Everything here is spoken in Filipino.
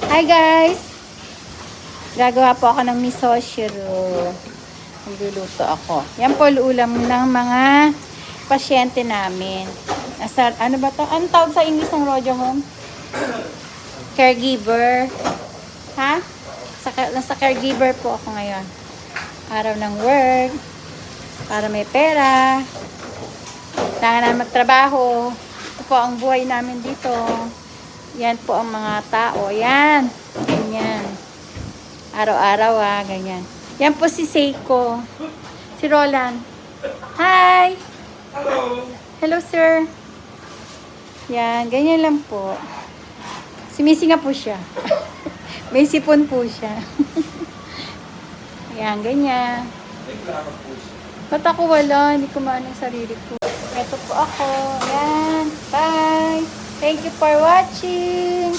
Hi guys! Gagawa po ako ng miso shiro. Magluluto ako. Yan po ulam ng mga pasyente namin. Ano ba to? Anong tawag sa English ng Rojo Home? Caregiver. Ha? Nasa caregiver po ako ngayon. Araw ng work. Para may pera. Kailangan na magtrabaho. Ito po ang buhay namin dito. Yan po ang mga tao. Yan. Ganyan. Araw-araw ganyan. Yan po si Seiko. Si Roland. Hi! Hello! Hello, sir. Yan. Ganyan lang po. Sumisinga po siya. May sipon po siya. Yan. Ganyan. Ba't ako wala? Hindi ko maano ang sarili ko. Ito po ako. Yan. Bye! Thank you for watching.